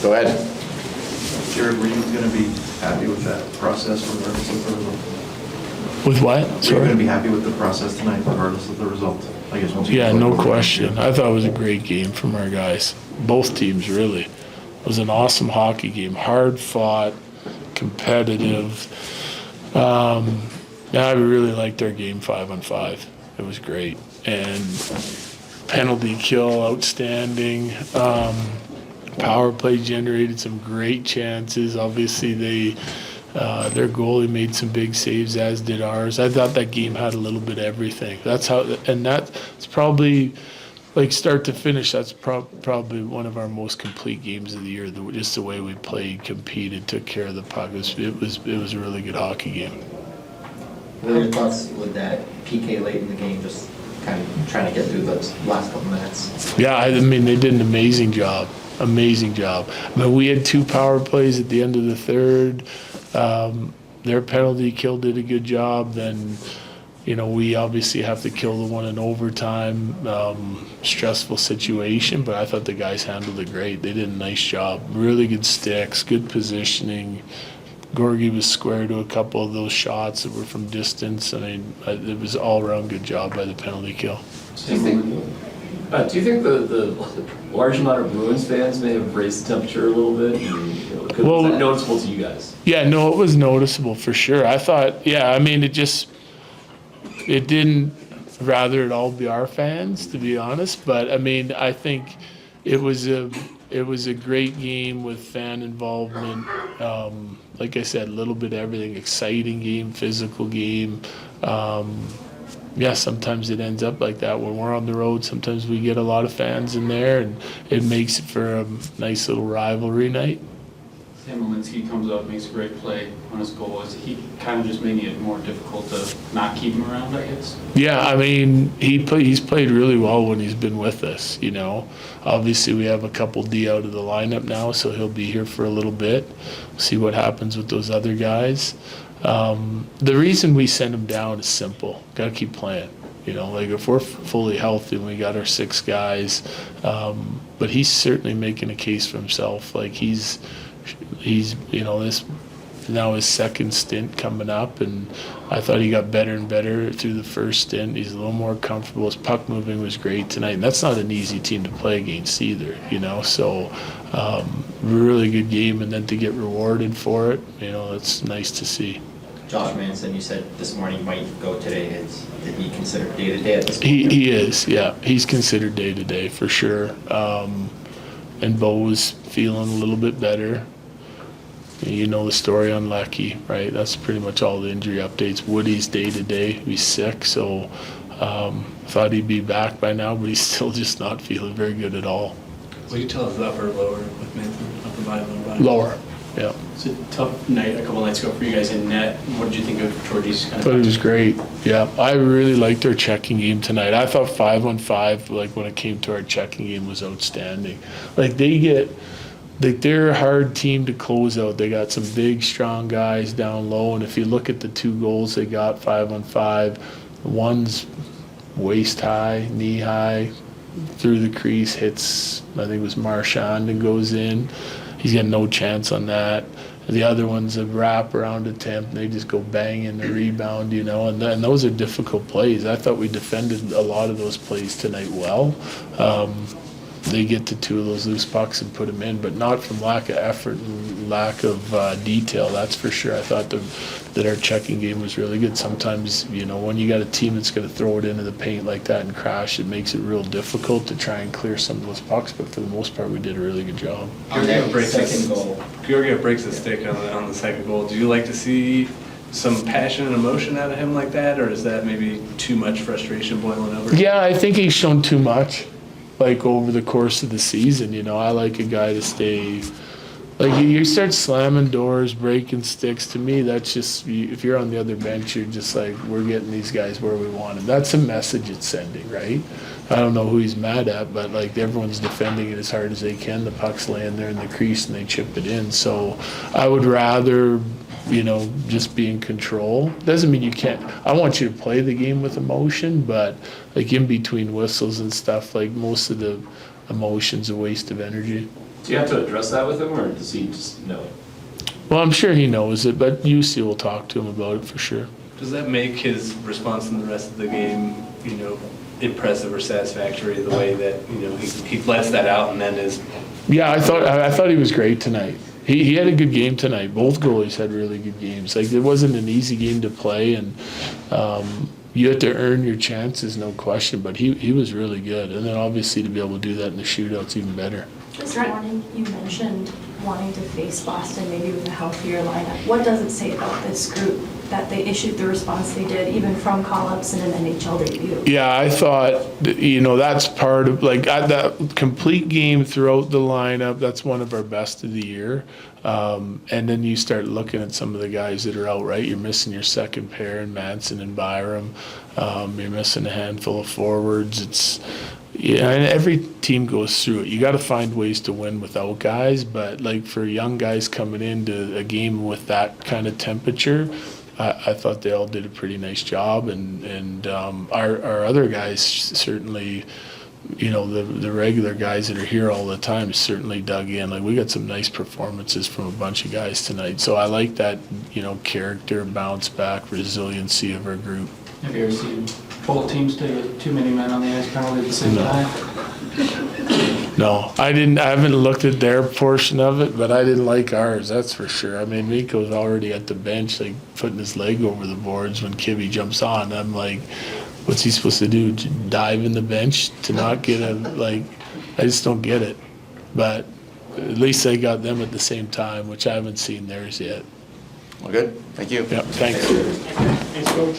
Go ahead. Jared, were you going to be happy with that process regardless of the result? With what? Were you Sorry. going to be happy with the process tonight regardless of the result? I guess once you Yeah, get no over the question. game. I thought it was a great game from our guys. Both teams, really. It was an awesome hockey game. Hard fought, competitive. I really liked our game 5-on-5. It was great. And penalty kill, outstanding. Power play generated some great chances. Obviously, their goalie made some big saves, as did ours. I thought that game had a little bit of everything. That's probably, like, start to finish, that's probably one of our most complete games of the year. Just the way we played, competed, took care of the puck. It was a really good hockey game. What are your thoughts with that PK late in the game, just kind of trying to get through those last couple minutes? Yeah, I mean, they did an amazing job. Amazing job. I mean, we had 2 power plays at the end of the third. Their penalty kill did a good job. Then, we obviously have to kill the one in overtime. Stressful situation, but I thought the guys handled it great. They did a nice job. Really good sticks, good positioning. Gorgie was square to a couple of those shots that were from distance. I mean, it was all-around good job by the penalty kill. Do you think the large amount of Bruins fans may have raised the temperature a little bit? Was that noticeable to you guys? Yeah, no, it was noticeable for sure. I thought, I mean, it didn't rather it all be our fans, to be honest. But I mean, I think it was a great game with fan involvement. Like I said, a little bit of everything. Exciting game, physical game. Sometimes it ends up like that when we're on the road. Sometimes we get a lot of fans in there, and it makes it for a nice little rivalry night. Sam Malinsky comes up, makes a great play on his goal. Is he kind of just making it more difficult to not keep him around, I guess? Yeah, I mean, he's played really well when he's been with us, Obviously, we have a couple D out of the lineup now, so he'll be here for a little bit. See what happens with those other guys. The reason we send him down is simple. Got to keep playing. Like if we're fully healthy and we got our 6 guys, but he's certainly making a case for himself. Like he's this now his second stint coming up, and I thought he got better and better through the first stint. He's a little more comfortable. His puck moving was great tonight, and that's not an easy team to play against either, So really good game, and then to get rewarded for it, it's nice to see. Josh Manson, you said this morning you might go today. Did he consider day-to-day at this point? He is, yeah. He's considered day-to-day for sure. And Bo was feeling a little bit better. You know the story on Lecky, right? That's pretty much all the injury updates. Woody's day-to-day. He's sick, so thought he'd be back by now, but he's still just not feeling very good at all. What do you tell us, upper or lower with Manson? Upper body, lower body? Lower, yeah. It's a tough night a couple nights ago for you guys in net. What did you think of Georgie's kind of? But it was great. Yeah, I really liked our checking game tonight. I thought 5-on-5, like when it came to our checking game, was outstanding. Like they're a hard team to close out. They got some big, strong guys down low, and if you look at the 2 goals they got 5-on-5, one's waist high, knee high, through the crease, hits, I think it was Marchand, and goes in. He's got no chance on that. The other one's a wrap-around attempt, and they just go banging the rebound, and those are difficult plays. I thought we defended a lot of those plays tonight well. They get to 2 of those loose pucks and put them in, but not from lack of effort and lack of detail, that's for sure. I thought that our checking game was really good. Sometimes, when you got a team that's going to throw it into the paint like that and crash, it makes it real difficult to try and clear some of those pucks, but for the most part, we did a really good job. Georgiev breaks the stick on the second goal. Do you like to see some passion and emotion out of him like that, or is that maybe too much frustration boiling over? Yeah, I think he's shown too much. Like over the course of the season, I like a guy to stay, like you start slamming doors, breaking sticks. To me, that's just, if you're on the other bench, you're just like, we're getting these guys where we want them. That's a message it's sending, right? I don't know who he's mad at, but like everyone's defending it as hard as they can. The puck's laying there in the crease and they chip it in. So I would rather, just be in control. Doesn't mean you can't. I want you to play the game with emotion, but like in between whistles and stuff, like most of the emotion's a waste of energy. Do you have to address that with him, or does he just know it? Well, I'm sure he knows it, but UC will talk to him about it for sure. Does that make his response in the rest of the game, impressive or satisfactory, the way that, he lets that out and then is... Yeah, I thought he was great tonight. He had a good game tonight. Both goalies had really good games. Like, it wasn't an easy game to play, and you had to earn your chances, no question, but he was really good. And then obviously to be able to do that in the shootout's even better. This morning, you mentioned wanting to face Boston maybe with a healthier lineup. What does it say about this group that they issued the response they did, even from call-ups in an NHL debut? Yeah, I thought, that's part of, that complete game throughout the lineup, that's one of our best of the year. And then you start looking at some of the guys that are out, right? You're missing your second pair in Manson and Byram. You're missing a handful of forwards. And every team goes through it. You got to find ways to win without guys, but for young guys coming into a game with that kind of temperature, I thought they all did a pretty nice job, and our other guys certainly, the regular guys that are here all the time certainly dug in. We got some nice performances from a bunch of guys tonight, so I like that, character, bounce back, resiliency of our group. Have you ever seen both teams take too many men on the ice penalty at the same time? No, I didn't. I haven't looked at their portion of it, but I didn't like ours. That's for sure. I mean, Mikko's already at the bench, putting his leg over the boards when Kibbe jumps on. I'm like, what's he supposed to do? Dive in the bench to not get a I just don't get it. But at least they got them at the same time, which I haven't seen theirs yet. Well, good. Thank you. Yep. Thanks. Thanks, Coach.